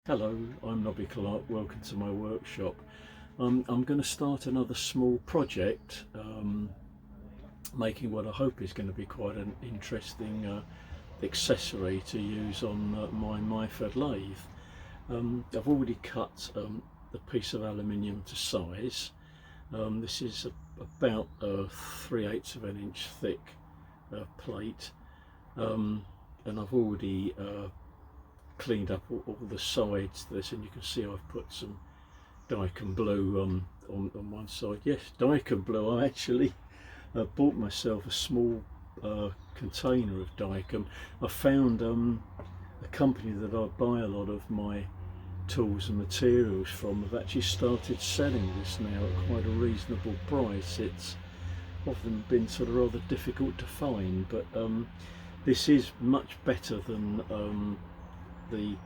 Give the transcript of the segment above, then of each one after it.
Hello, I'm Nobby Clark. Welcome to my workshop. I'm going to start another small project, making what I hope is going to be quite an interesting accessory to use on my Myford lathe. I've already cut the piece of aluminium to size. This is about 3/8 of an inch thick plate, and I've already cleaned up all the sides to this, and you can see I've put some Dicam blue on one side. Yes, Dicam blue. I actually bought myself a small container of Dicam. I found a company that I buy a lot of my tools and materials from have actually started selling this now at quite a reasonable price. It's often been sort of rather difficult to find, but this is much better than the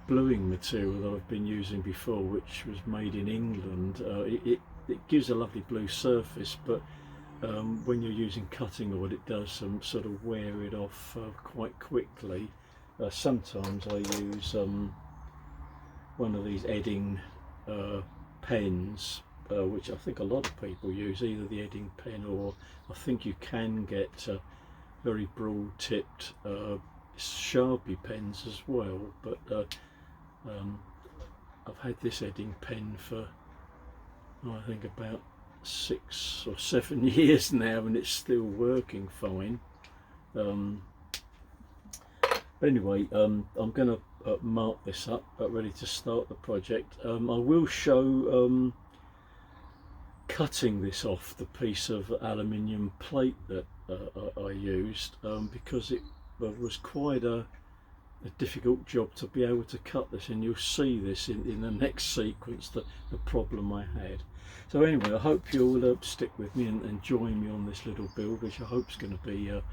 bluing material that I've been using before, which was made in England. It gives a lovely blue surface, but when you're using cutting oil, it does sort of wear it off quite quickly. Sometimes I use one of these Edding pens, which I think a lot of people use, either the Edding pen, or I think you can get very broad tipped Sharpie pens as well, but I've had this Edding pen for I think about 6 or 7 years now, and it's still working fine. But anyway, I'm going to mark this up, ready to start the project. I will show cutting this off the piece of aluminium plate that I used, because it was quite a difficult job to be able to cut this, and you'll see this in the next sequence, the problem I had. So anyway, I hope you'll stick with me and join me on this little build, which I hope is going to be a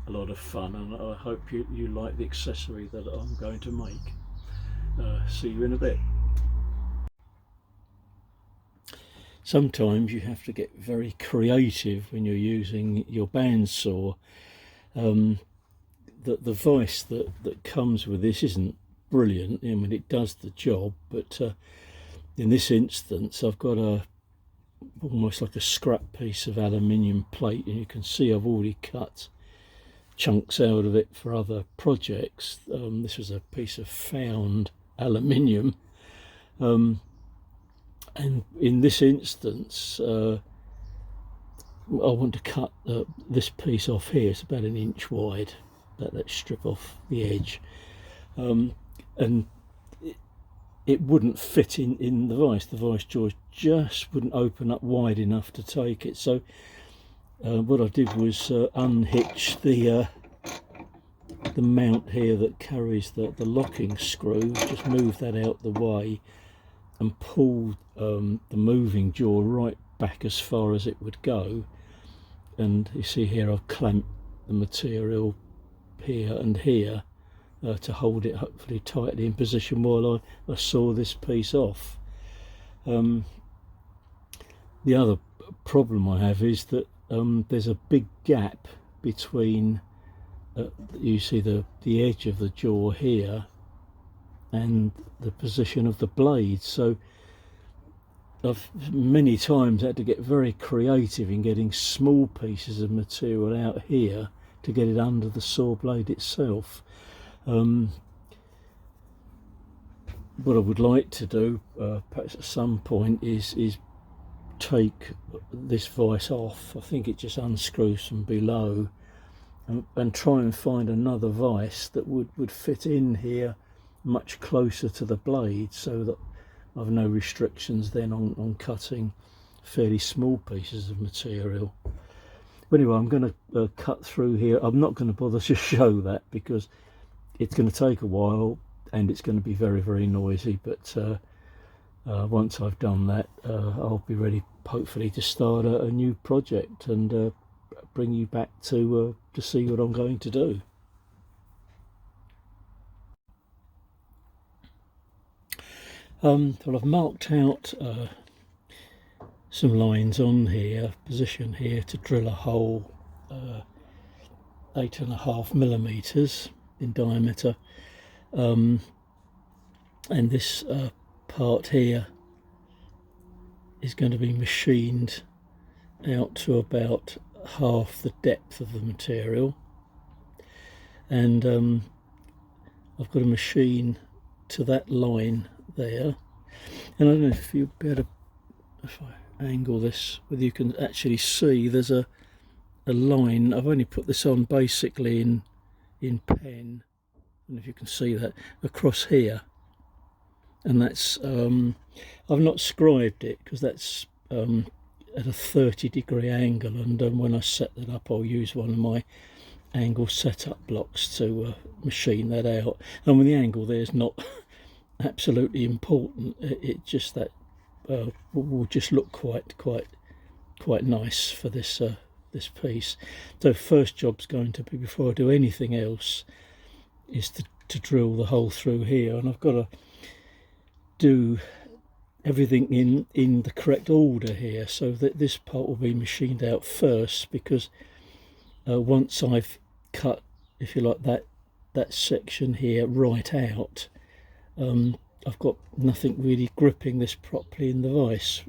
lot of fun, and I hope you like the accessory that I'm going to make. See you in a bit. Sometimes you have to get very creative when you're using your bandsaw. The vice that comes with this isn't brilliant. I mean, it does the job, but in this instance I've got almost like a scrap piece of aluminium plate, and you can see I've already cut chunks out of it for other projects. This was a piece of found aluminium, and in this instance I want to cut this piece off here. It's about 1 inch wide, that strip off the edge, and it wouldn't fit in the vice jaws just wouldn't open up wide enough to take it. So what I did was unhitch the mount here that carries the locking screw, just move that out the way and pull the moving jaw right back as far as it would go. And you see here I've clamped the material here and here to hold it hopefully tightly in position while I saw this piece off. The other problem I have is that there's a big gap between you see the edge of the jaw here and the position of the blade, so I've many times had to get very creative in getting small pieces of material out here to get it under the saw blade itself. What I would like to do perhaps at some point is take this vice off. I think it just unscrews from below, and try and find another vice that would fit in here much closer to the blade, so that I've no restrictions then on cutting fairly small pieces of material. But anyway, I'm going to cut through here. I'm not going to bother to show that because it's going to take a while and it's going to be very, very noisy, but once I've done that, I'll be ready hopefully to start a new project and bring you back to see what I'm going to do. Well, I've marked out some lines on here, position here to drill a hole 8.5 millimeters in diameter, and this part here is going to be machined out to about half the depth of the material, and I've got a machine to that line there, and I don't know if you'll be able to, if I angle this, whether you can actually see there's a line. I've only put this on basically in pen, and if you can see that across here, and that's I've not scribed it because that's at a 30-degree angle, and when I set that up I'll use one of my angle setup blocks to machine that out. And when the angle there is not absolutely important, it just that will just look quite nice for this this piece. So first job's going to be, before I do anything else, is to drill the hole through here, and I've got to do everything in the correct order here, so that this part will be machined out first, because once I've cut, if you like, that section here right out, I've got nothing really gripping this properly in the vise,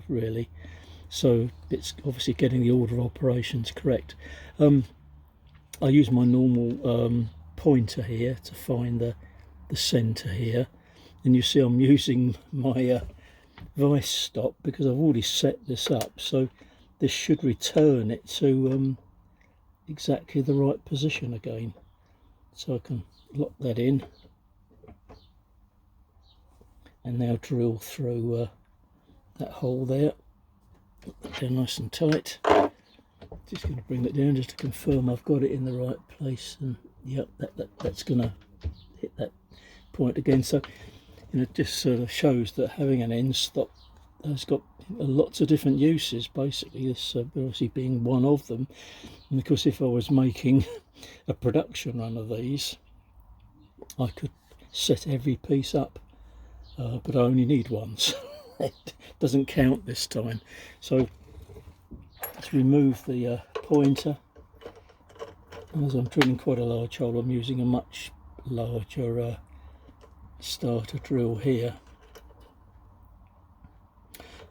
really. So it's obviously getting the order of operations correct. I use my normal pointer here to find the centre here, and you see I'm using my vice stop because I've already set this up, so this should return it to exactly the right position again. So I can lock that in and now drill through that hole there. They're nice and tight. Just going to bring it down just to confirm I've got it in the right place, and yep, that's going to hit that point again. So, you know, it just sort of shows that having an end stop has got lots of different uses, basically, this obviously being one of them. And of course, if I was making a production run of these, I could set every piece up, but I only need one, so it doesn't count this time. So let's remove the pointer, and as I'm drilling quite a large hole, I'm using a much larger starter drill here.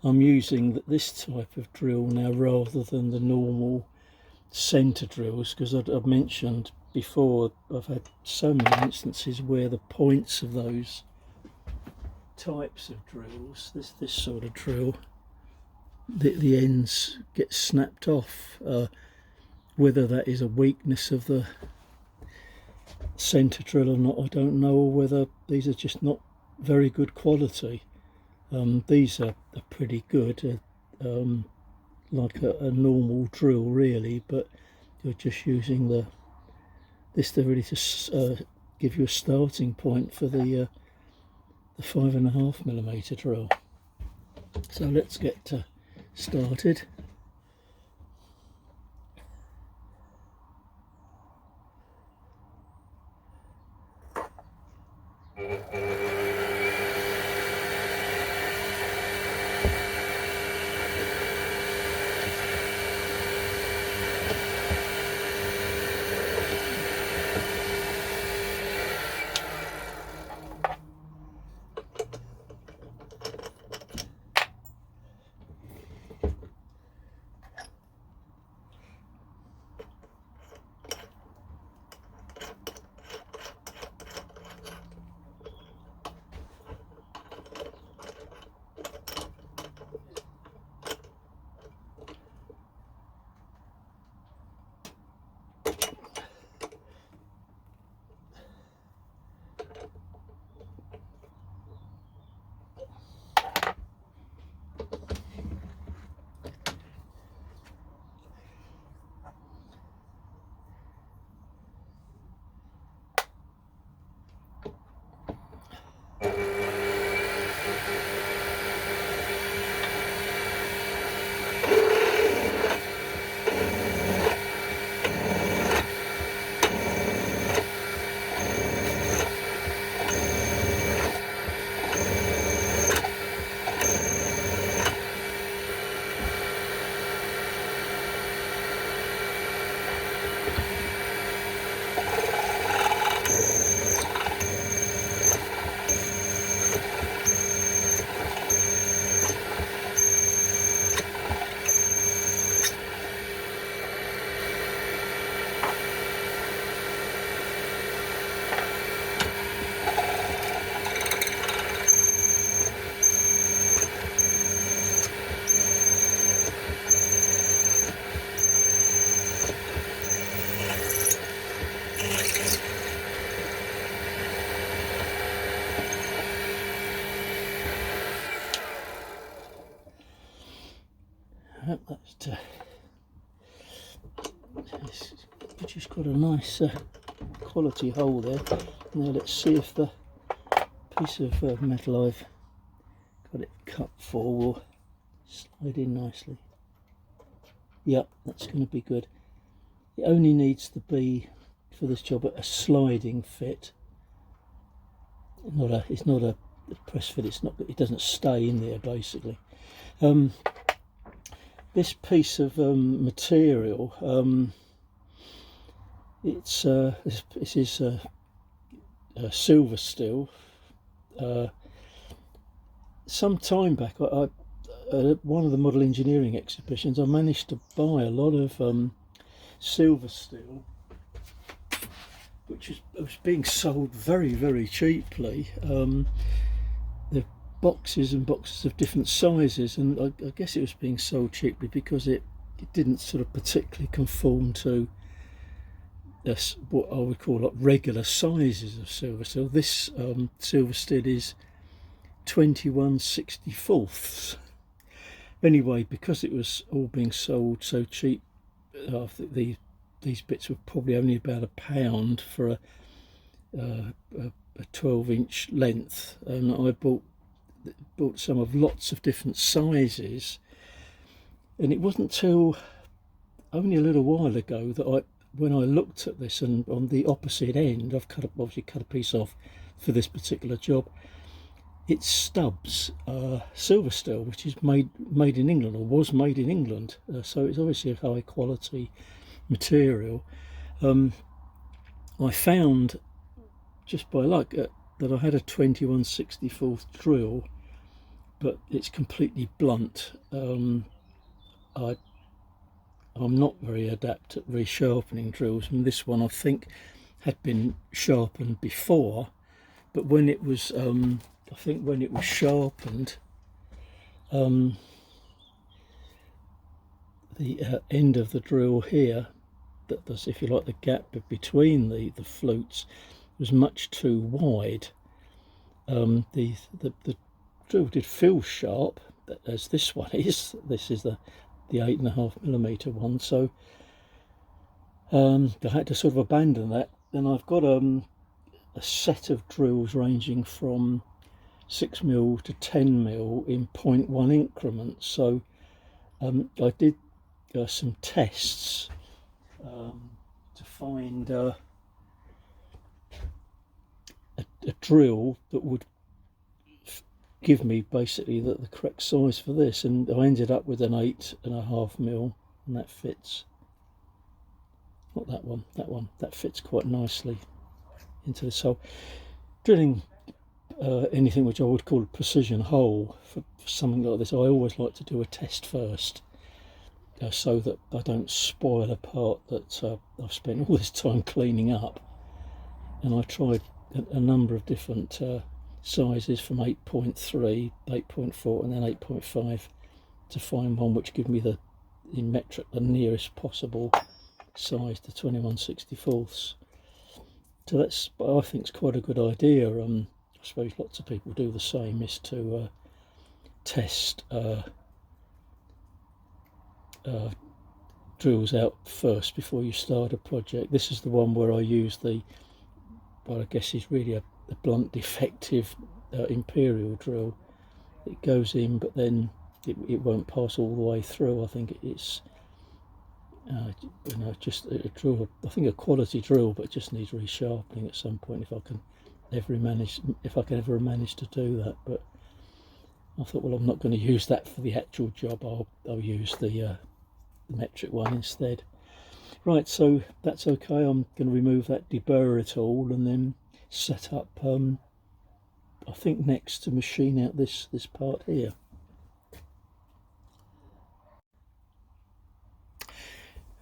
I'm using this type of drill now rather than the normal centre drills, because I've mentioned before I've had so many instances where the points of those types of drills, this sort of drill, the ends get snapped off. Whether that is a weakness of the centre drill or not, I don't know, or whether these are just not very good quality. These are pretty good, like a normal drill really, but you're just using this to really to give you a starting point for the 5.5mm drill. So let's get started. It's just got a nice quality hole there. Now let's see if the piece of metal I've got it cut for will slide in nicely. Yep, that's going to be good. It only needs to be, for this job, a sliding fit. It's not a press fit. It doesn't stay in there basically. This piece of material, this is silver steel. Some time back, I at one of the model engineering exhibitions, I managed to buy a lot of silver steel, which was being sold very, very cheaply. The boxes and boxes of different sizes, and I guess it was being sold cheaply because it didn't sort of particularly conform to what I would call like regular sizes of silver steel. This silver steel is 21/64. Anyway, because it was all being sold so cheap, I think these bits were probably only about £1 for a 12-inch length, and I bought some of lots of different sizes. And it wasn't till only a little while ago that when I looked at this, and on the opposite end, I've obviously cut a piece off for this particular job. It's Stubbs silver steel, which is made in England, or was made in England, so it's obviously a high quality material. I found just by luck that I had a 21/64 drill, but it's completely blunt. I'm not very adept at resharpening drills, and this one I think had been sharpened before, but when it was I think when it was sharpened, the end of the drill here, that does, if you like, the gap between the flutes, was much too wide. The drill did feel sharp, as this one is. This is the 8.5mm one, so I had to sort of abandon that. Then I've got a set of drills ranging from 6mm to 10mm in 0.1 increments. So I did some tests to find a drill that would give me basically the correct size for this, and I ended up with an 8.5mm, and that fits. Not that one, that fits quite nicely into this hole. Drilling anything which I would call a precision hole for something like this, I always like to do a test first, so that I don't spoil a part that I've spent all this time cleaning up. And I tried a number of different sizes, from 8.3, 8.4 and then 8.5, to find one which gives me in metric the nearest possible size to 21/64. So that's, I think, it's quite a good idea. I suppose lots of people do the same, is to test drills out first before you start a project. This is the one where I use what I guess is really a blunt defective imperial drill. It goes in, but then it won't pass all the way through. I think it's just a drill, I think a quality drill, but it just needs resharpening at some point if I can ever manage to do that. But I thought, well, I'm not going to use that for the actual job. I'll use the metric one instead. Right, so that's okay. I'm going to remove that, deburr it all, and then set up, I think next, to machine out this part here.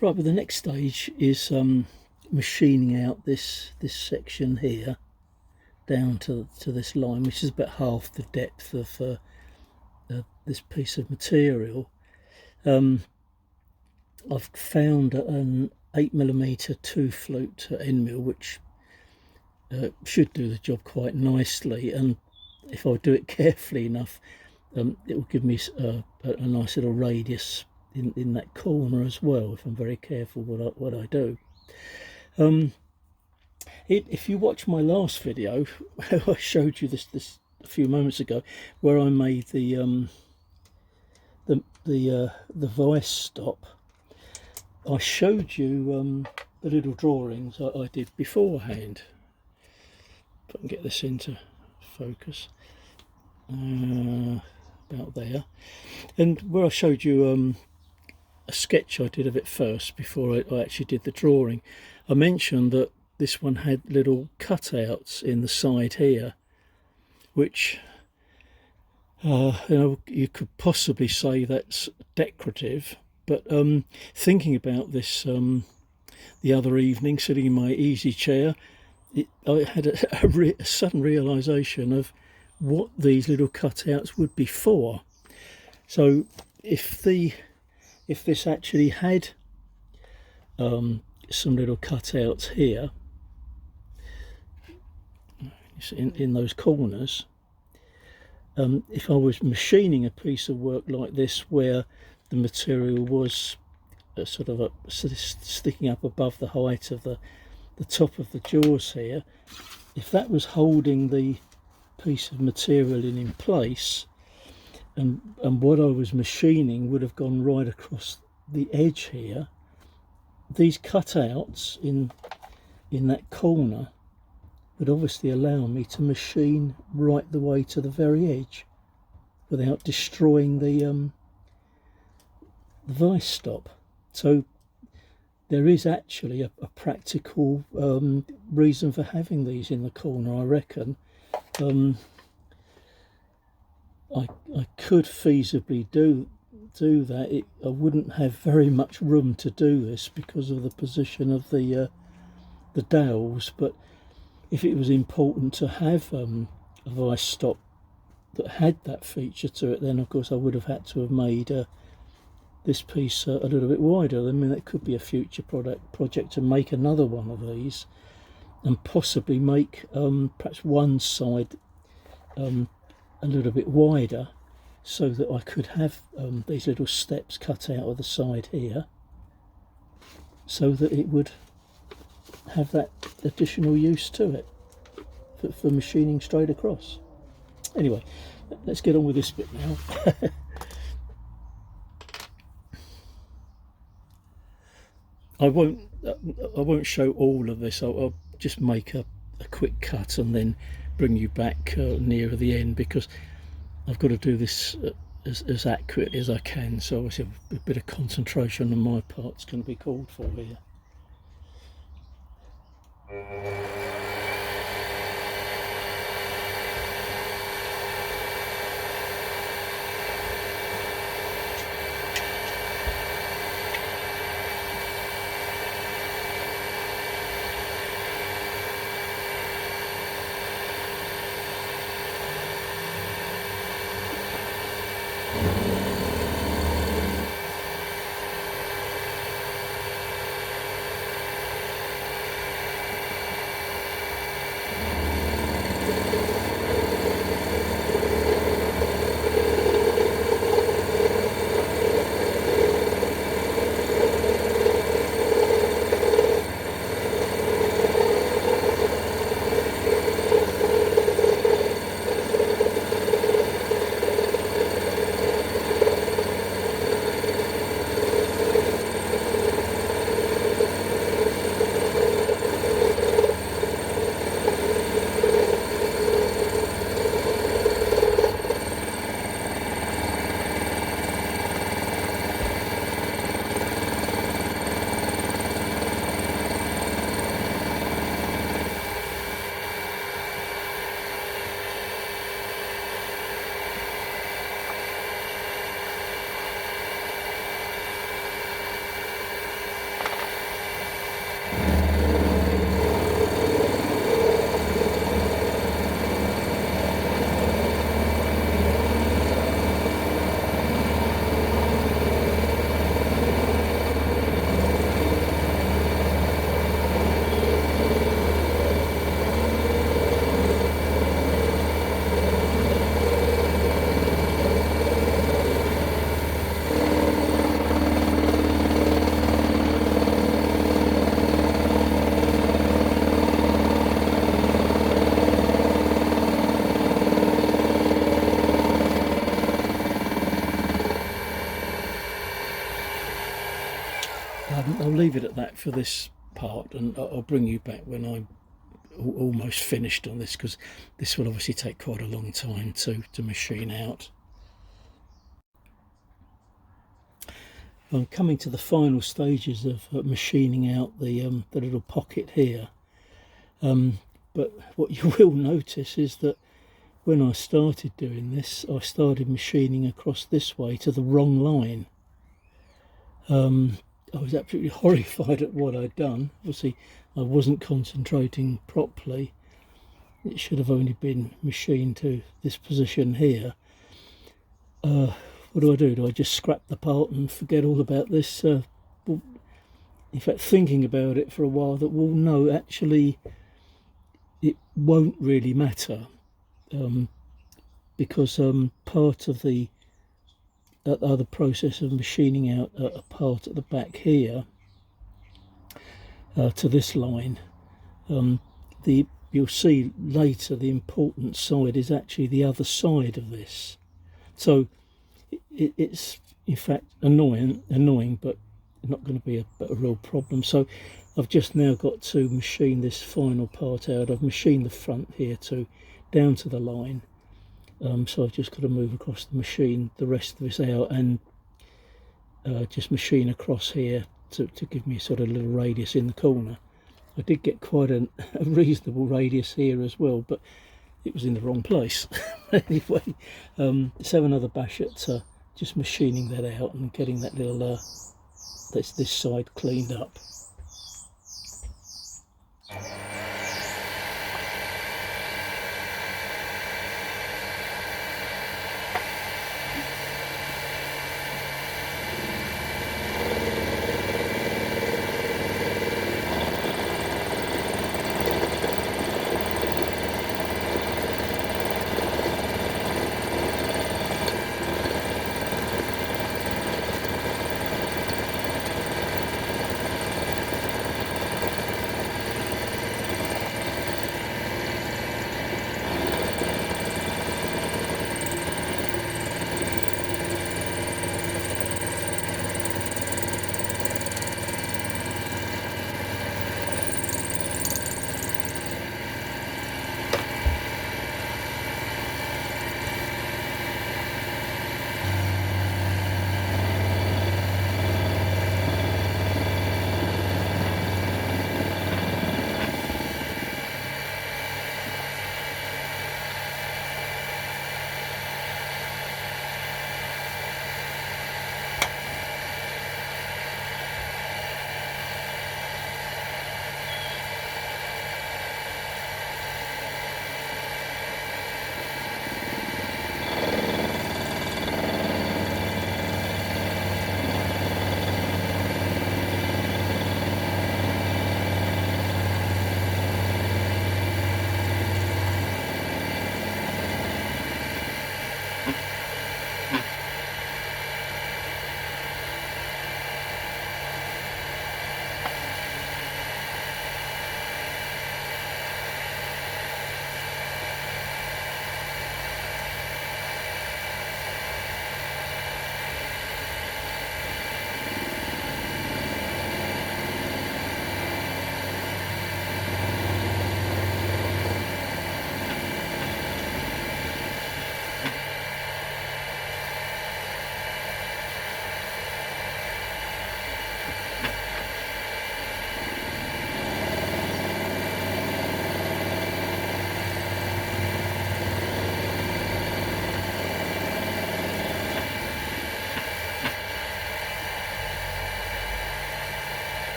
Right, but the next stage is machining out this section here down to this line, which is about half the depth of this piece of material. I've found an 8mm 2 flute end mill, which should do the job quite nicely, and if I do it carefully enough, it will give me a nice little radius in that corner as well, if I'm very careful what I do. If you watch my last video, I showed you this a few moments ago, where I made the vice stop. I showed you the little drawings I did beforehand. If I can get this into focus, about there, and where I showed you a sketch I did of it first before I actually did the drawing. I mentioned that this one had little cutouts in the side here, which you could possibly say that's decorative, but thinking about this the other evening, sitting in my easy chair, I had a sudden realization of what these little cutouts would be for. So if this actually had some little cutouts here in those corners, if I was machining a piece of work like this where the material was sort of sticking up above the height of the top of the jaws here, if that was holding the piece of material in place, and what I was machining would have gone right across the edge here, these cutouts in that corner would obviously allow me to machine right the way to the very edge without destroying the vice stop. So there is actually a practical reason for having these in the corner, I reckon. I could feasibly do that. I wouldn't have very much room to do this because of the position of the dowels, but if it was important to have a vice stop that had that feature to it, then of course I would have had to have made this piece a little bit wider. I mean, that could be a future project to make another one of these, and possibly make perhaps one side a little bit wider, so that I could have these little steps cut out of the side here, so that it would have that additional use to it for machining straight across. Anyway, let's get on with this bit now. I won't show all of this. I'll just make a quick cut and then bring you back nearer the end, because I've got to do this as accurately as I can, so obviously a bit of concentration on my part is going to be called for here. I'll leave it at that for this part, and I'll bring you back when I'm almost finished on this, because this will obviously take quite a long time to machine out. I'm coming to the final stages of machining out the little pocket here, but what you will notice is that when I started doing this, I started machining across this way to the wrong line. I was absolutely horrified at what I'd done. Obviously I wasn't concentrating properly. It should have only been machined to this position here. What do? Do I just scrap the part and forget all about this? Well, in fact, thinking about it for a while, that, well, no, actually it won't really matter, because part of the other process of machining out a part at the back here to this line, you'll see later the important side is actually the other side of this. So it's in fact annoying, but not going to be a real problem. So I've just now got to machine this final part out. I've machined the front here down to the line. So I've just got to move across the machine the rest of this out, and just machine across here to give me a sort of little radius in the corner. I did get quite a reasonable radius here as well, but it was in the wrong place. Anyway, let's have another bash at just machining that out and getting that little this side cleaned up.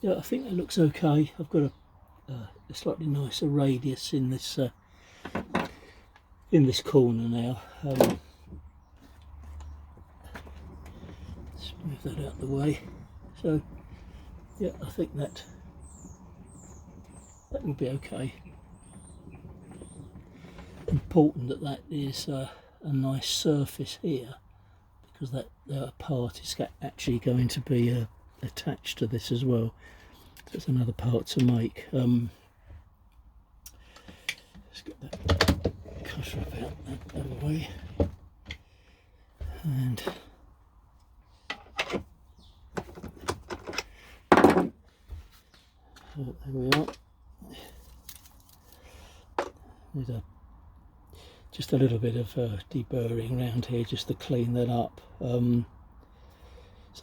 Yeah, I think that looks okay. I've got a slightly nicer radius in this corner now. Let's move that out of the way. So yeah, I think that will be okay. important that that is a nice surface here, because that part is actually going to be attached to this as well. So it's another part to make. Let's get that cutter about that other way, and there we are. There's just a little bit of deburring around here just to clean that up. So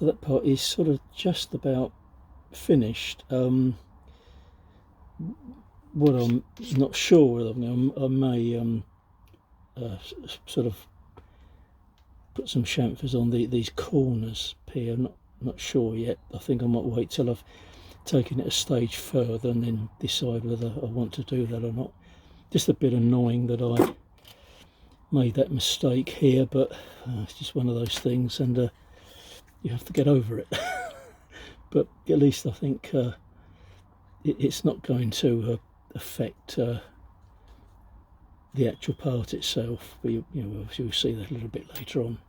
that part is sort of just about finished. What I'm not sure of, I may sort of put some chamfers on these corners here. I'm not sure yet. I think I might wait till I've taken it a stage further and then decide whether I want to do that or not. Just a bit annoying that I made that mistake here, but it's just one of those things, and you have to get over it. But at least I think it's not going to affect the actual part itself, but obviously we'll see that a little bit later on.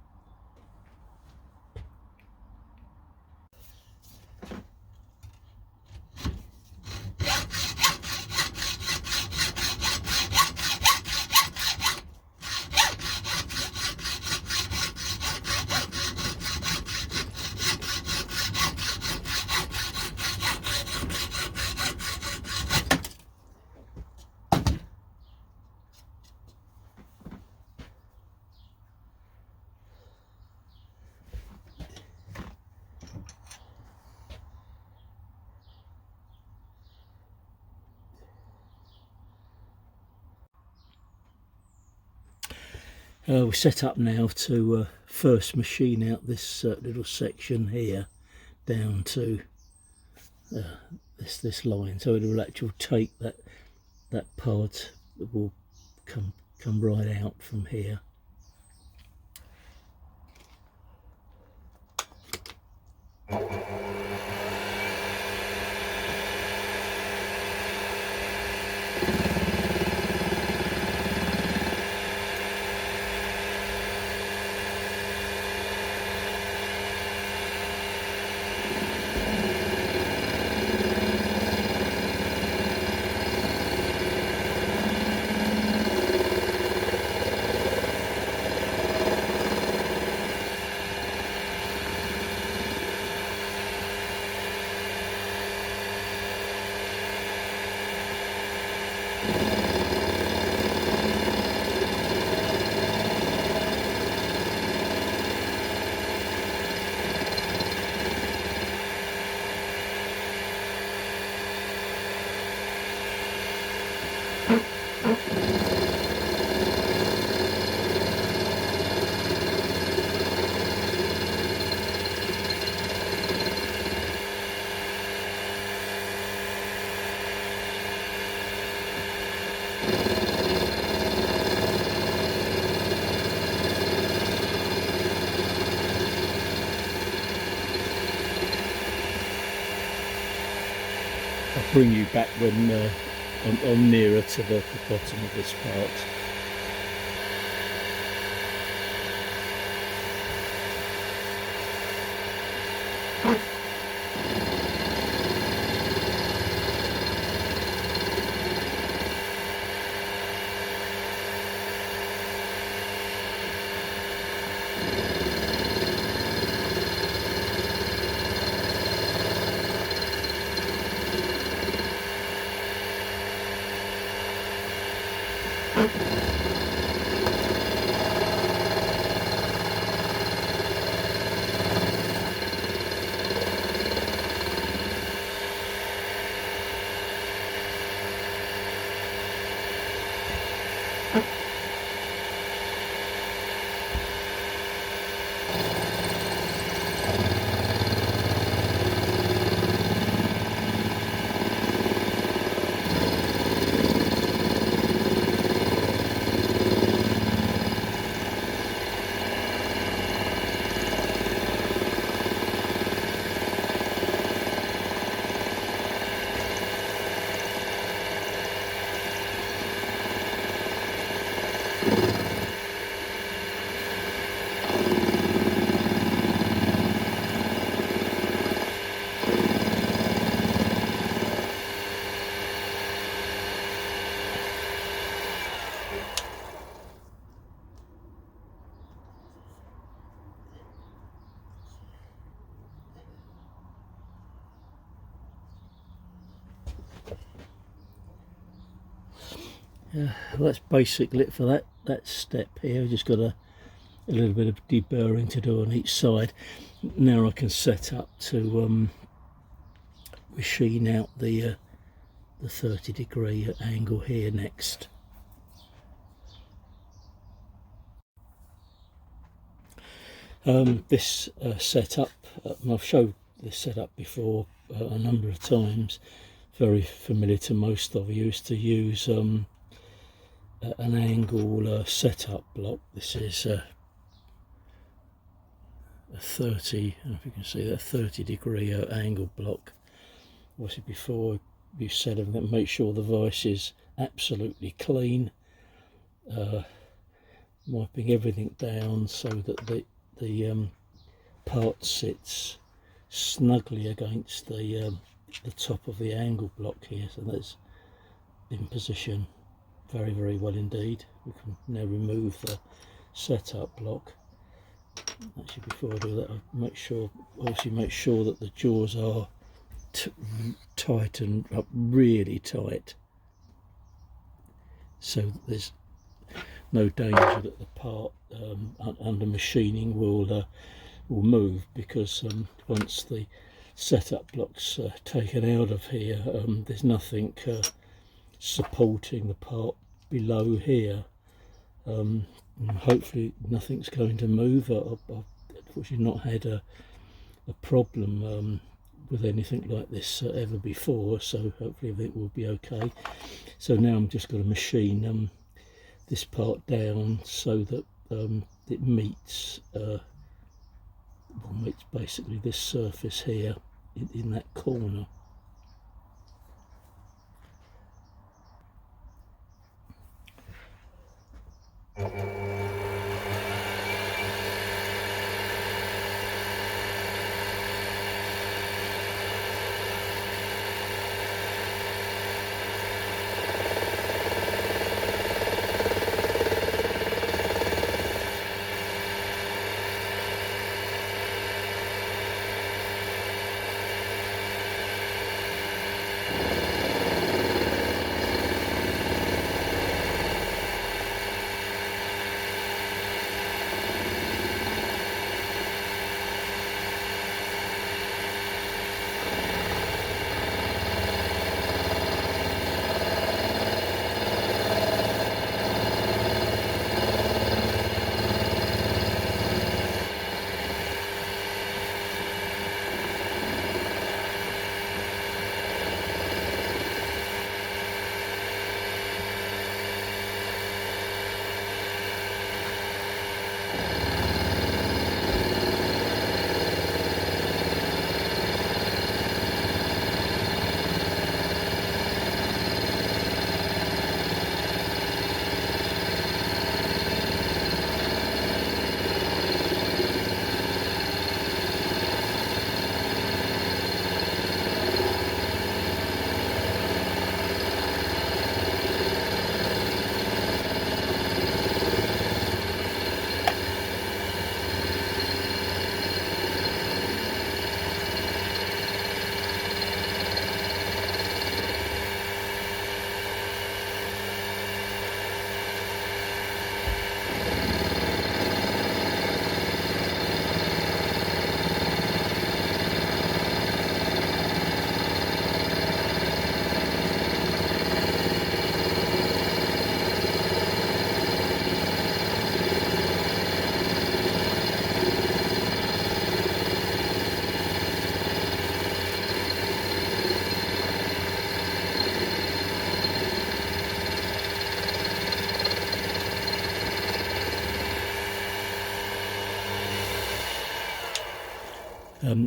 We're set up now to first machine out this little section here down to this line, so it will actually take that part that will come right out from here. I'll bring you back when I'm nearer to the bottom of this part. Okay. That's basically it for that step here. Just got a little bit of deburring to do on each side. Now I can set up to machine out the 30-degree angle here next. This setup, I've showed this setup before a number of times, very familiar to most of you, is to use an angle setup block. This is a 30, I don't know if you can see that, 30-degree angle block. Obviously before you set everything, make sure the vise is absolutely clean, wiping everything down so that the part sits snugly against the top of the angle block here, so that's in position very, very well indeed. We can now remove the setup block. Actually, before I do that, I make sure that the jaws are tightened up really tight, so that there's no danger that the part under machining will move, because once the setup block's taken out of here, there's nothing supporting the part below here. Hopefully nothing's going to move. I've unfortunately not had a problem with anything like this ever before, so hopefully everything will be okay. So now I'm just going to machine this part down so that it meets basically this surface here in that corner.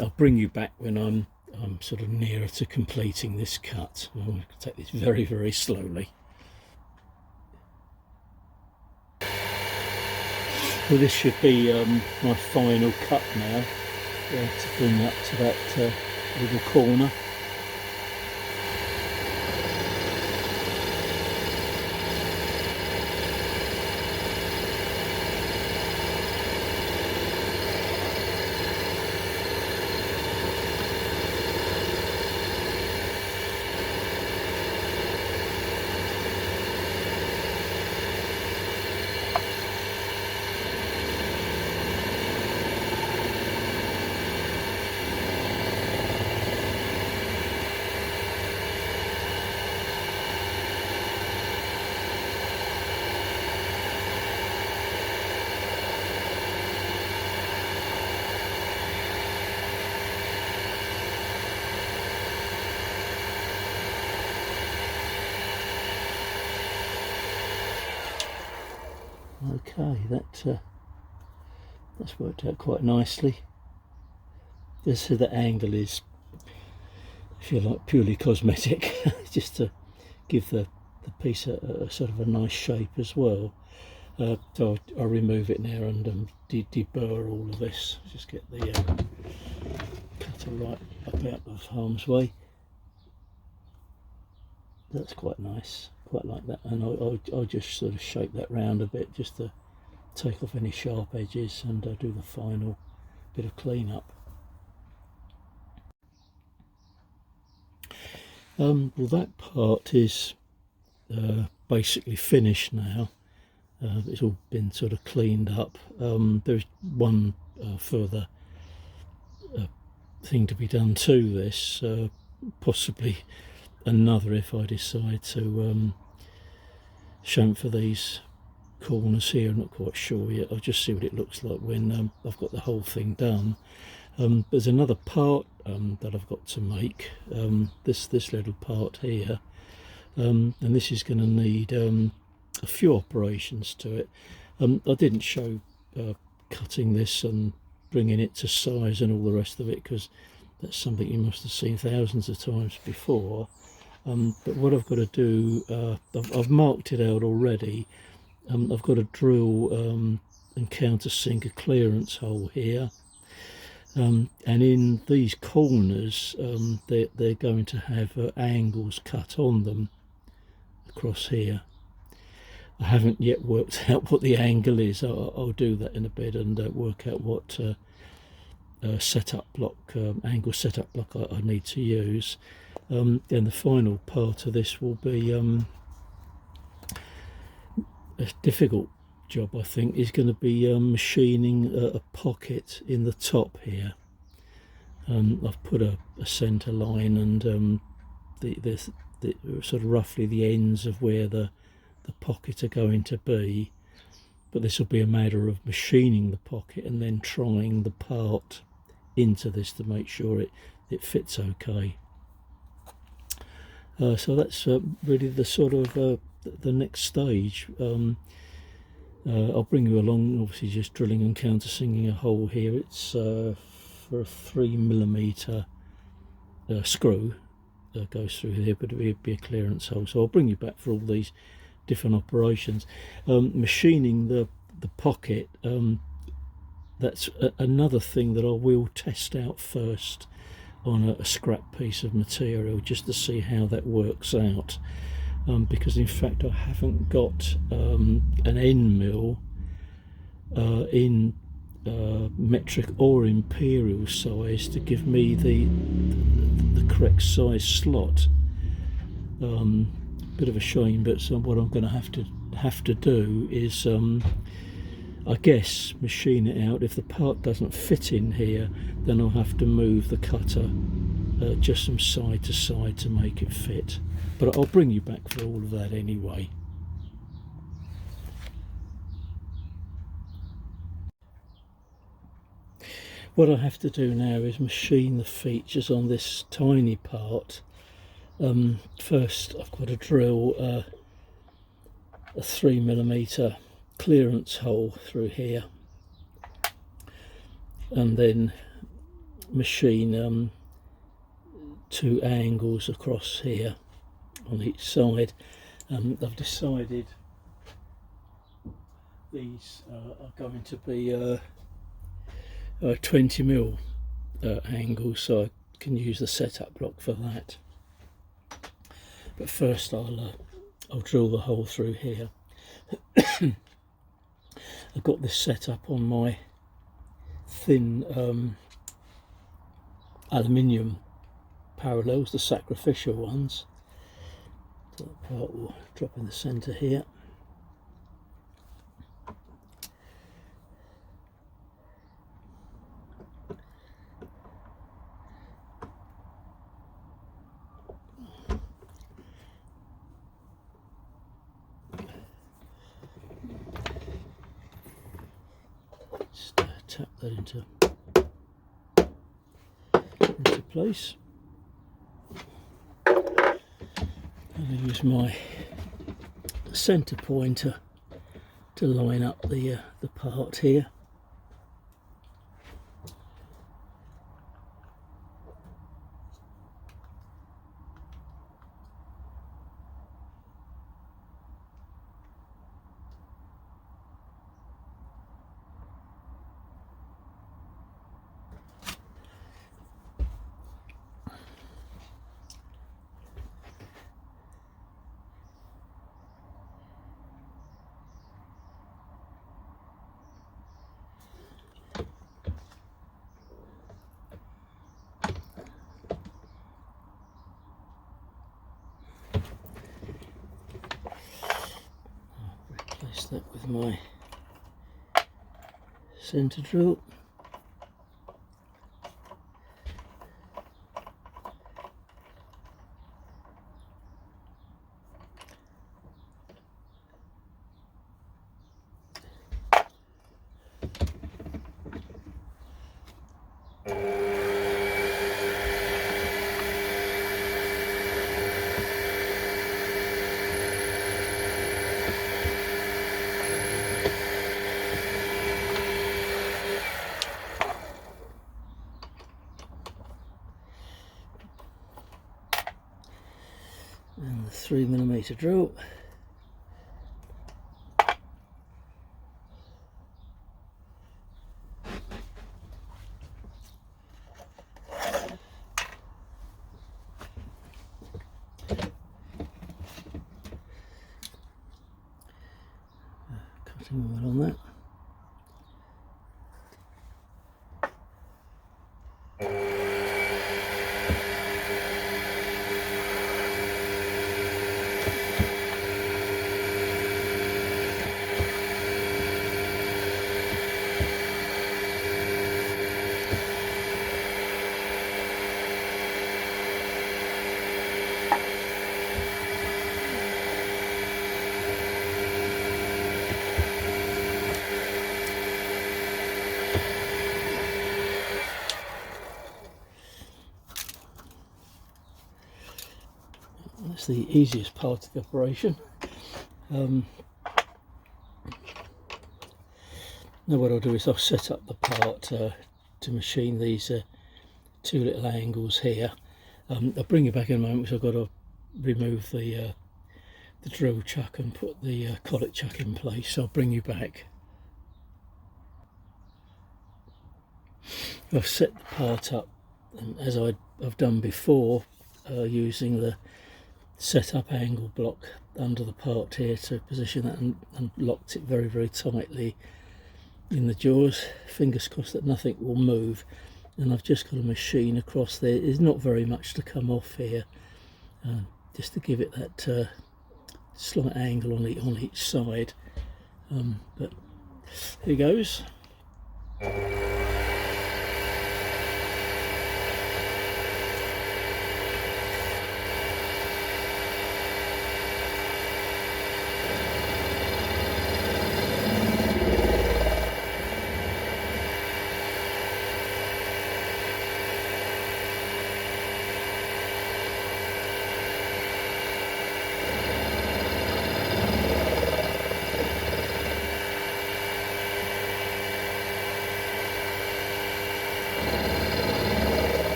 I'll bring you back when I'm sort of nearer to completing this cut. I'm going to take this very, very slowly. Well, this should be my final cut now, to bring up to that little corner. Okay, that's worked out quite nicely. So the angle is, if you like, purely cosmetic, just to give the piece a sort of a nice shape as well. So I'll remove it now and deburr all of this. Just get the cutter right up out of harm's way. That's quite nice, quite like that. And I'll just sort of shape that round a bit just to take off any sharp edges and do the final bit of clean up. Well, that part is basically finished now. It's all been sort of cleaned up. There's one further thing to be done to this, possibly another if I decide to chamfer these corners here. I'm not quite sure yet. I'll just see what it looks like when I've got the whole thing done. There's another part that I've got to make, this little part here, and this is going to need a few operations to it. I didn't show cutting this and bringing it to size and all the rest of it, because that's something you must have seen thousands of times before. But what I've got to do, I've marked it out already. I've got to drill and countersink a clearance hole here. And in these corners, they're going to have angles cut on them across here. I haven't yet worked out what the angle is. I'll do that in a bit and work out what setup block, angle setup block I need to use. Then the final part of this will be a difficult job, I think, is going to be machining a pocket in the top here. I've put a centre line and the sort of roughly the ends of where the pocket are going to be, but this will be a matter of machining the pocket and then trying the part into this to make sure it fits okay. So that's really the sort of the next stage. I'll bring you along, obviously just drilling and countersinking a hole here. It's for a 3mm screw that goes through here, but it'll be a clearance hole. So I'll bring you back for all these different operations. Machining the pocket, that's another thing that I will test out first on a scrap piece of material, just to see how that works out. Because in fact I haven't got an end mill in metric or imperial size to give me the correct size slot. Bit of a shame, but what I'm going to have to do is I guess machine it out. If the part doesn't fit in here, then I'll have to move the cutter just from side to side to make it fit. But I'll bring you back for all of that anyway. What I have to do now is machine the features on this tiny part. First I've got to drill a 3mm clearance hole through here, and then machine 2 angles across here on each side. I've decided these are going to be 20mm angles, so I can use the setup block for that. But first I'll drill the hole through here. I've got this set up on my thin aluminium parallels, the sacrificial ones. So that part will drop in the centre here. Just tap that into place. And I use my centre pointer to line up the part here. Replace that with my centre drill. And the 3mm drill. Cutting oil on that. That's the easiest part of the operation. Now what I'll do is I'll set up the part to machine these two little angles here. I'll bring you back in a moment because I've got to remove the drill chuck and put the collet chuck in place, so I'll bring you back. I've set the part up as I've done before, using the set-up angle block under the part here to position that, and locked it very, very tightly in the jaws. Fingers crossed that nothing will move. And I've just got a machine across there. There's not very much to come off here, just to give it that slight angle on each side. But here goes.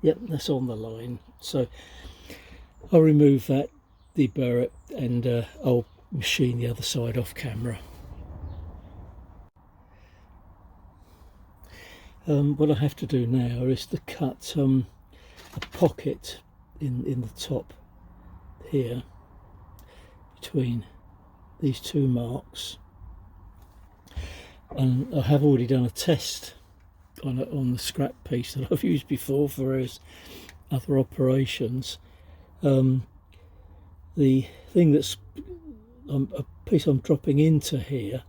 Yep, that's on the line. So I'll remove that, deburr it, and I'll machine the other side off camera. What I have to do now is to cut a pocket in the top here between these two marks, and I have already done a test on the scrap piece that I've used before for various other operations. The thing that's a piece I'm dropping into here,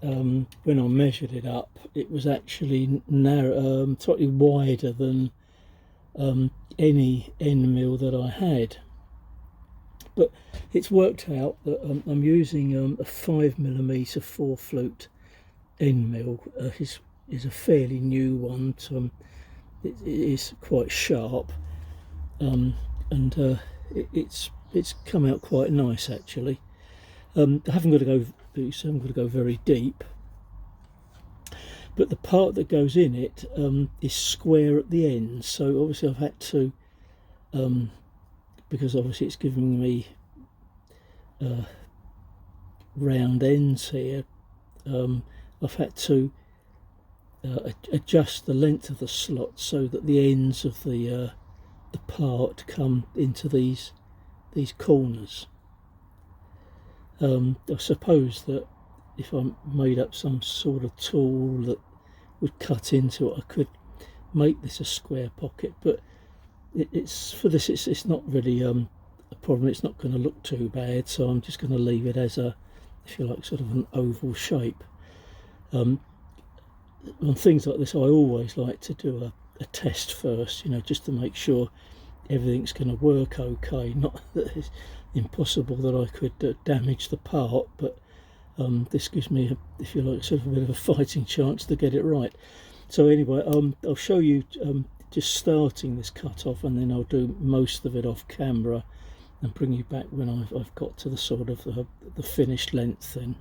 when I measured it up, it was actually narrow, slightly wider than any end mill that I had. But it's worked out that I'm using a 5mm 4 flute end mill. Is a fairly new one, so it is quite sharp, and it's come out quite nice actually. I haven't got to go very deep, but the part that goes in it is square at the end, so obviously I've had to, because obviously it's giving me round ends here, I've had to adjust the length of the slot so that the ends of the part come into these corners. I suppose that if I made up some sort of tool that would cut into it, I could make this a square pocket, but it's not really a problem. It's not going to look too bad, so I'm just going to leave it as a, if you like, sort of an oval shape. On things like this, I always like to do a test first, just to make sure everything's going to work okay. Not that it's impossible that I could damage the part, but this gives me, if you like, sort of a bit of a fighting chance to get it right. So anyway, I'll show you just starting this cut off, and then I'll do most of it off camera and bring you back when I've got to the sort of the finished length then.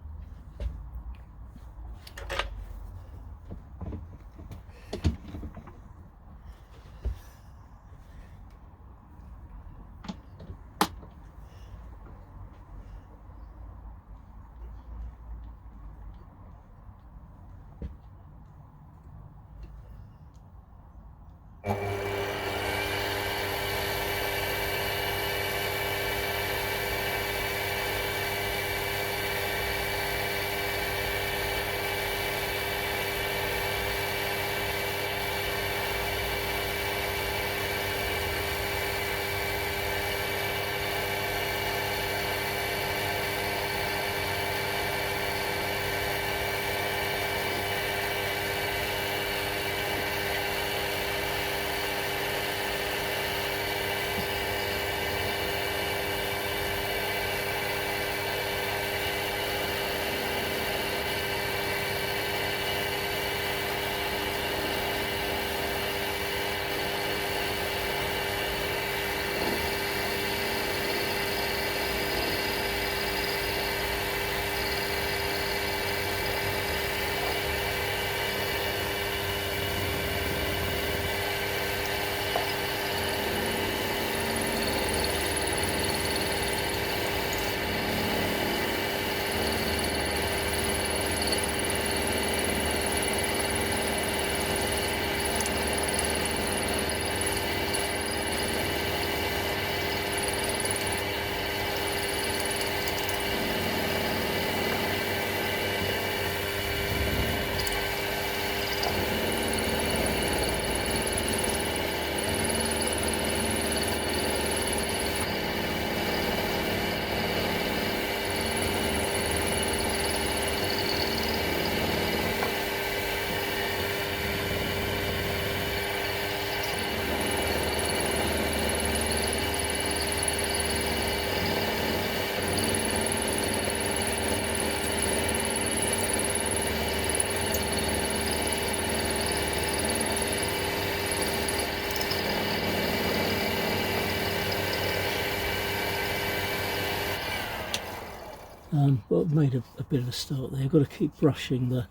Well, I've made a bit of a start there. I've got to keep brushing the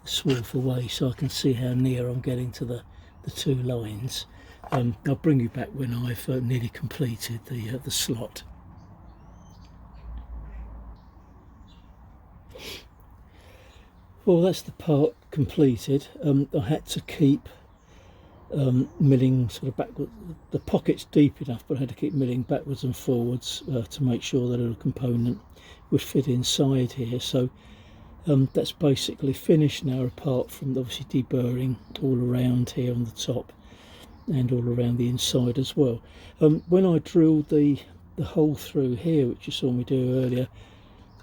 swarf away so I can see how near I'm getting to the the two lines. I'll bring you back when I've nearly completed the slot. Well, that's the part completed. I had to keep milling sort of backwards. The pocket's deep enough, but I had to keep milling backwards and forwards to make sure that a little component would fit inside here. So that's basically finished now, apart from obviously deburring all around here on the top and all around the inside as well. When I drilled the hole through here, which you saw me do earlier,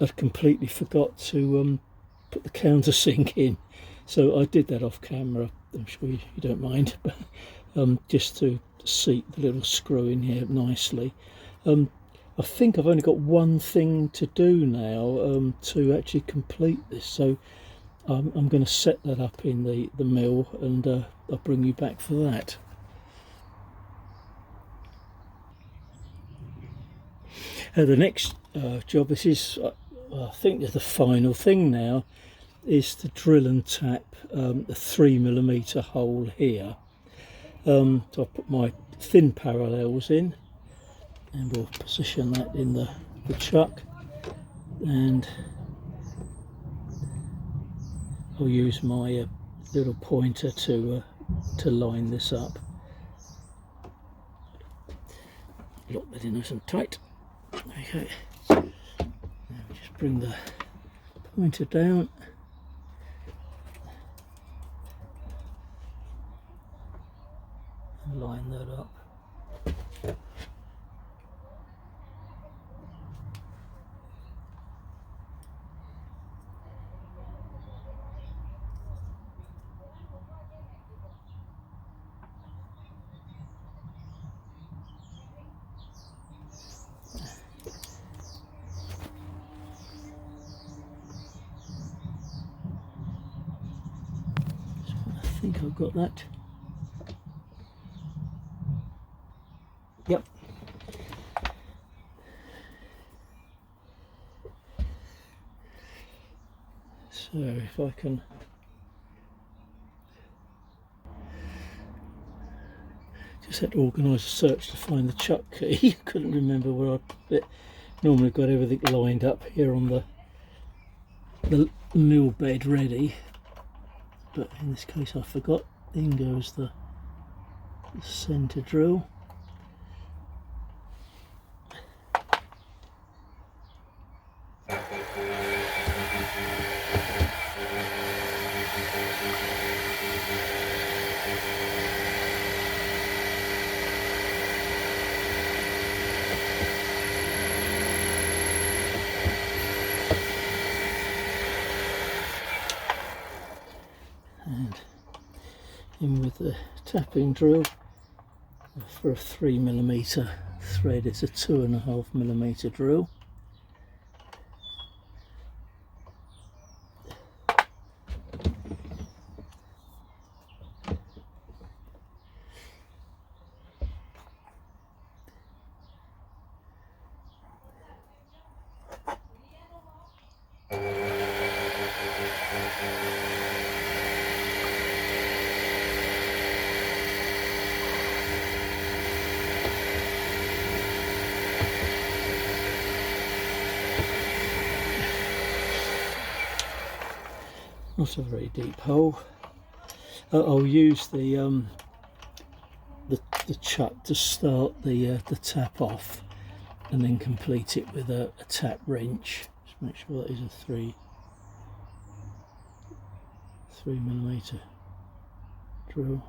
I'd completely forgot to put the countersink in, so I did that off camera. I'm sure you don't mind, but just to seat the little screw in here nicely. I think I've only got one thing to do now to actually complete this, so I'm going to set that up in the mill, and I'll bring you back for that. The next job, this is I think the final thing now, is to drill and tap a 3mm hole here. So I'll put my thin parallels in, and we'll position that in the chuck, and I'll use my little pointer to line this up. Lock that in nice and tight. Okay, now just bring the pointer down. And line that up. I think I've got that. Yep. So if I can just had to organise a search to find the chuck key. Couldn't remember where I put it. Normally I've got everything lined up here on the mill bed ready, but in this case I forgot. In goes the centre drill. And in with the tapping drill for a 3mm thread. It's a 2.5mm drill. Not a very deep hole. I'll use the chuck to start the tap off, and then complete it with a tap wrench. Just make sure that is a 3mm drill.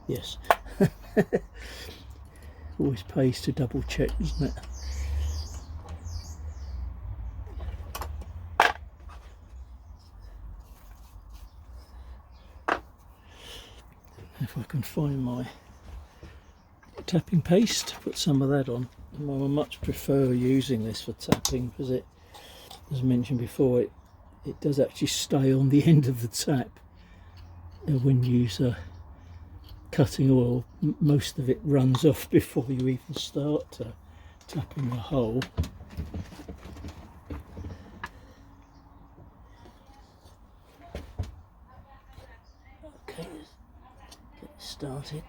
Yes. Always pays to double check, doesn't it? If I can find my tapping paste, put some of that on. I much prefer using this for tapping because it, as mentioned before, it does actually stay on the end of the tap. When you use cutting oil, most of it runs off before you even start tapping the hole. started.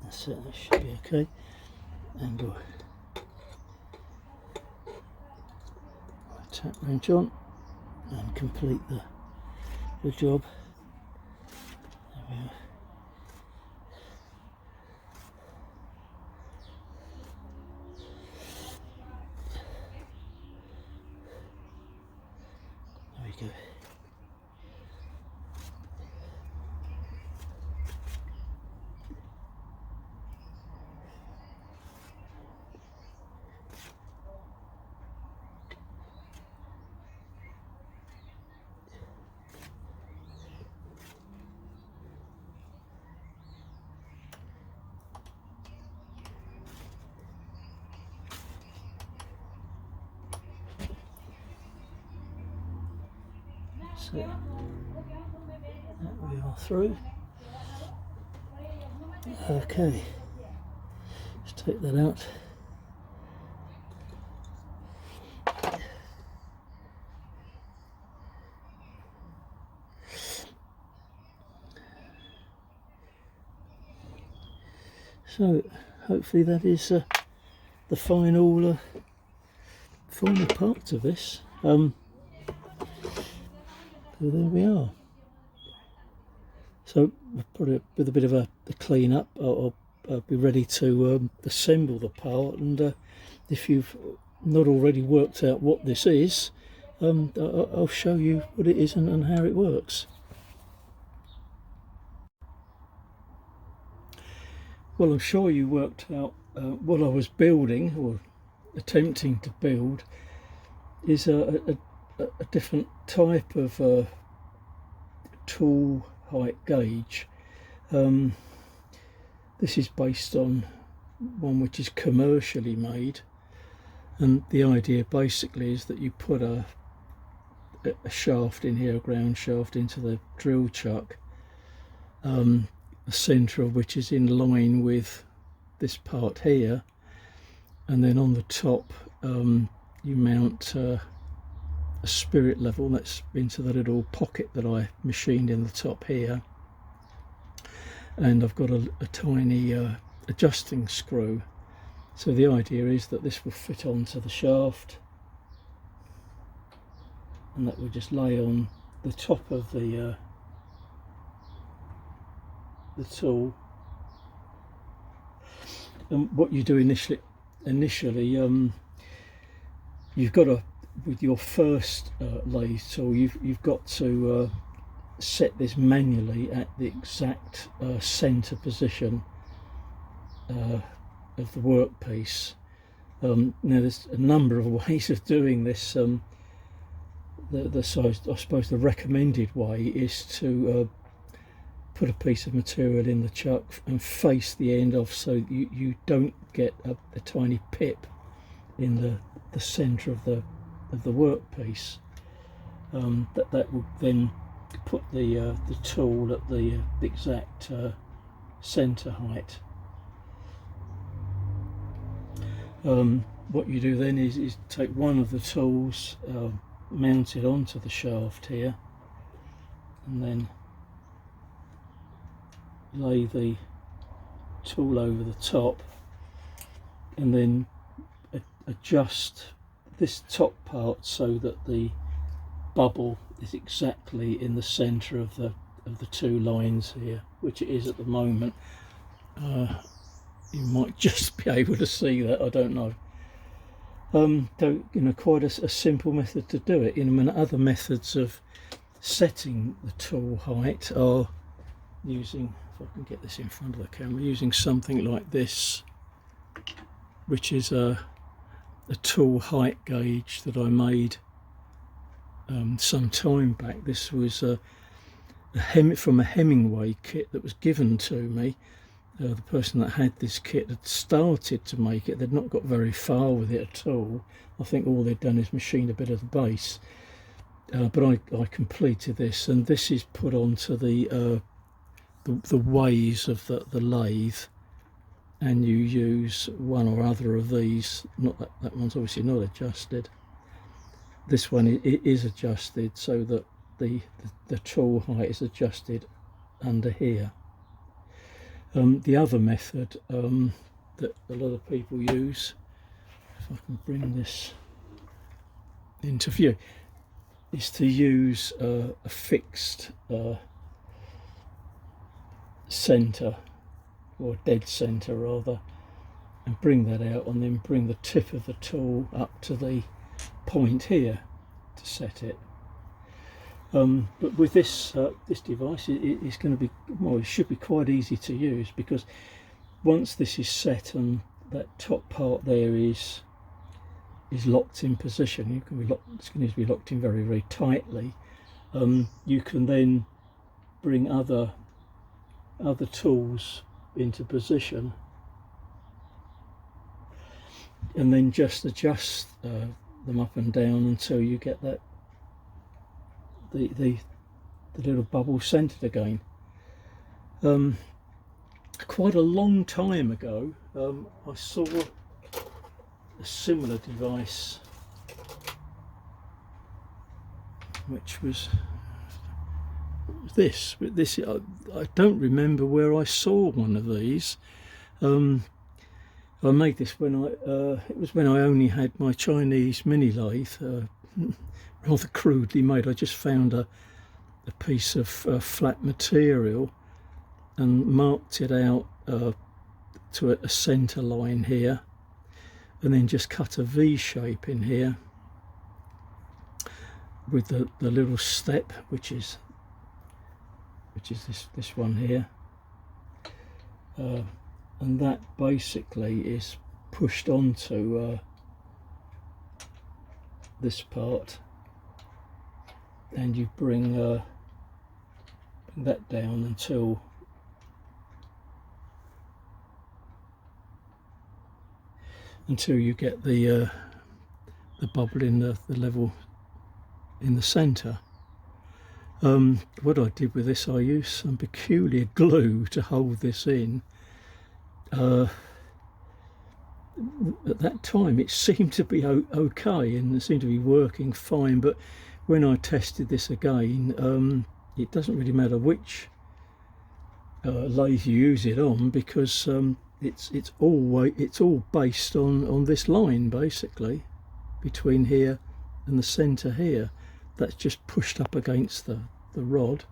That's it, that should be okay. And we'll tap wrench on and complete the job. There we are. There we go. So that we are through. Okay, let's take that out. So hopefully that is the final part of this. So there we are. So probably with a bit of a clean up, I'll be ready to assemble the part. And if you've not already worked out what this is, I'll show you what it is and how it works. Well, I'm sure you worked out what I was building or attempting to build is a different type of tool height gauge. This is based on one which is commercially made, and the idea basically is that you put a shaft in here, a ground shaft, into the drill chuck, the centre of which is in line with this part here, and then on the top you mount a spirit level that's into the little pocket that I machined in the top here, and I've got a tiny adjusting screw. So the idea is that this will fit onto the shaft, and that will just lay on the top of the tool. And what you do initially you've got to, with your first lathe tool, you've got to set this manually at the exact centre position of the workpiece. Now there's a number of ways of doing this. I suppose the recommended way is to put a piece of material in the chuck and face the end off, so you don't get a tiny pip in the centre of the workpiece. That will then put the tool at the exact centre height. What you do then is take one of the tools mounted onto the shaft here, and then lay the tool over the top, and then adjust this top part so that the bubble is exactly in the centre of the two lines here, which it is at the moment. You might just be able to see that, I don't know. Though, quite a simple method to do it. Other methods of setting the tool height are using, if I can get this in front of the camera, using something like this, which is a tool height gauge that I made some time back. This was from a Hemingway kit that was given to me. The person that had this kit had started to make it. They'd not got very far with it at all. I think all they'd done is machine a bit of the base. But I completed this, and this is put onto the ways of the lathe, and you use one or other of these. Not that one's obviously not adjusted. This one it is adjusted so that the tool height is adjusted under here. The other method that a lot of people use, if I can bring this into view, is to use a fixed centre, or dead centre rather, and bring that out, and then bring the tip of the tool up to the point here to set it. But with this device, it's going to be, well, it should be quite easy to use, because once this is set and that top part there is locked in position, it's going to be locked in very, very tightly. You can then bring other tools into position and then just adjust them up and down until you get that the little bubble centered again. Quite a long time ago, I saw a similar device, which was this. But this, I don't remember where I saw one of these. I made this when it was when I only had my Chinese mini lathe, rather crudely made. I just found a piece of flat material and marked it out to a centre line here, and then just cut a V shape in here with the little step, which is this one here, and that basically is pushed onto this part, and you bring that down until you get the bubble in the level in the centre. What I did with this, I used some peculiar glue to hold this in. At that time it seemed to be okay and it seemed to be working fine, but when I tested this again, it doesn't really matter which lathe you use it on, because it's all based on this line basically between here and the centre here. That's just pushed up against the rod.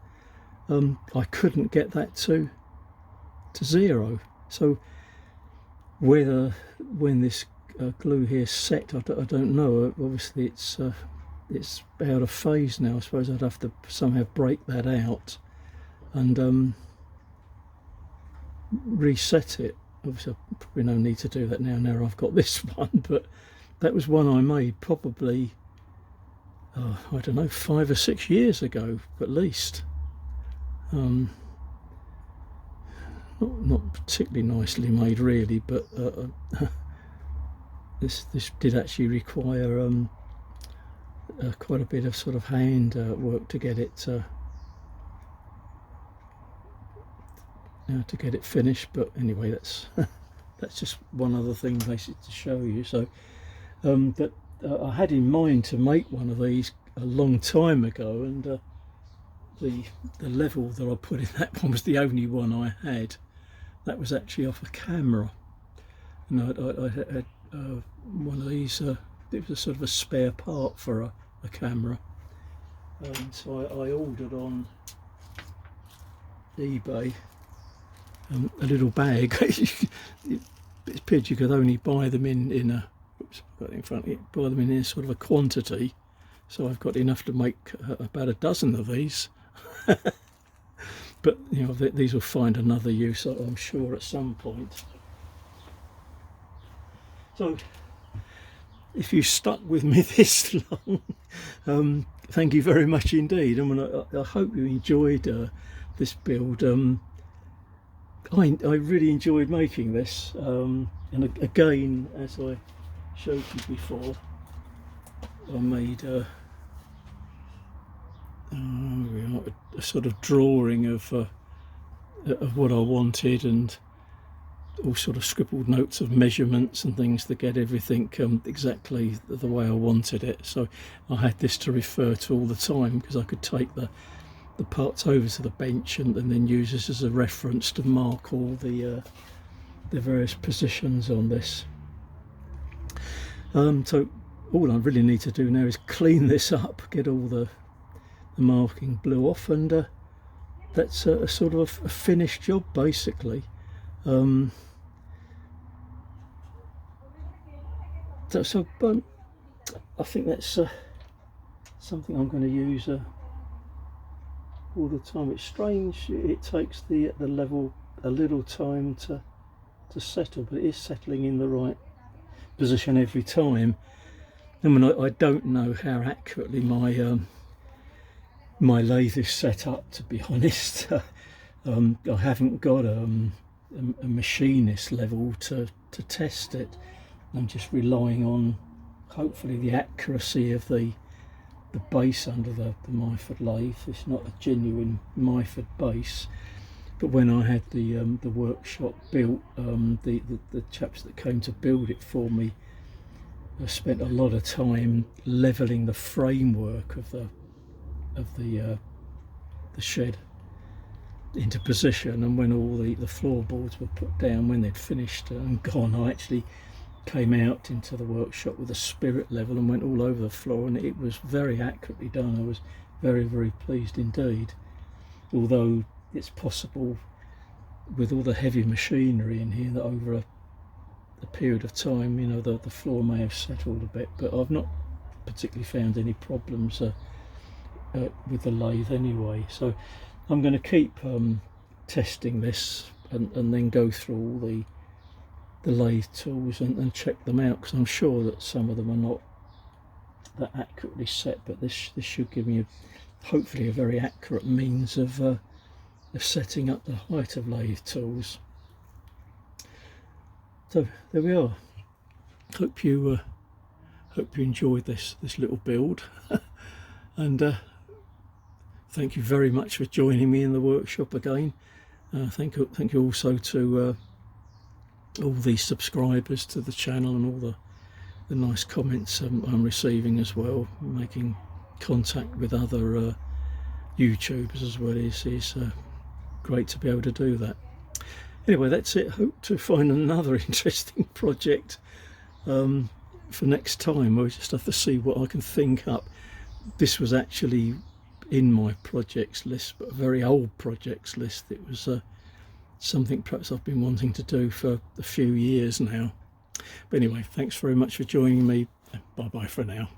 I couldn't get that to zero. So whether when this glue here set, I don't know. Obviously it's out of phase now. I suppose I'd have to somehow break that out and reset it. Obviously I probably no need to do that now I've got this one, but that was one I made probably I don't know, 5 or 6 years ago at least. Not particularly nicely made really, but this did actually require quite a bit of sort of hand work to get it finished. But anyway, that's just one other thing basically to show you. So but I had in mind to make one of these a long time ago, and the level that I put in that one was the only one I had. That was actually off a camera, and I had one of these. It was a sort of a spare part for a camera, so I ordered on eBay a little bag. It's appeared you could only buy them in a. Oops, I've got it in front of you. Buy them in sort of a quantity, so I've got enough to make about a dozen of these. But you know, these will find another use, I'm sure, at some point. So if you stuck with me this long, thank you very much indeed. I mean, I hope you enjoyed this build. I really enjoyed making this, and again, as I showed you before, I made a sort of drawing of what I wanted, and all sort of scribbled notes of measurements and things to get everything exactly the way I wanted it. So I had this to refer to all the time, because I could take the parts over to the bench and then use this as a reference to mark all the various positions on this. So all I really need to do now is clean this up, get all the marking blue off, and that's a sort of a finished job basically. But I think that's something I'm going to use all the time. It's strange, it takes the level a little time to settle, but it is settling in the right position every time. I mean, I don't know how accurately my lathe is set up, to be honest. I haven't got a machinist level to test it. I'm just relying on hopefully the accuracy of the base under the Myford lathe. It's not a genuine Myford base, but when I had the workshop built, the chaps that came to build it for me spent a lot of time levelling the framework of the shed into position, and when all the floorboards were put down, when they'd finished and gone, I actually came out into the workshop with a spirit level and went all over the floor, and it was very accurately done. I was very, very pleased indeed, although it's possible with all the heavy machinery in here that over a period of time, you know, the floor may have settled a bit, but I've not particularly found any problems with the lathe anyway. So I'm going to keep testing this and then go through all the lathe tools and check them out, because I'm sure that some of them are not that accurately set, but this should give me hopefully a very accurate means of setting up the height of lathe tools. So there we are. Hope you enjoyed this little build, and thank you very much for joining me in the workshop again. Thank you also to all the subscribers to the channel and all the nice comments I'm receiving as well. Making contact with other YouTubers as well is great to be able to do that. Anyway, that's it. Hope to find another interesting project for next time. I'll just have to see what I can think up. This was actually in my projects list, but a very old projects list. It was something perhaps I've been wanting to do for a few years now. But anyway, thanks very much for joining me. Bye bye for now.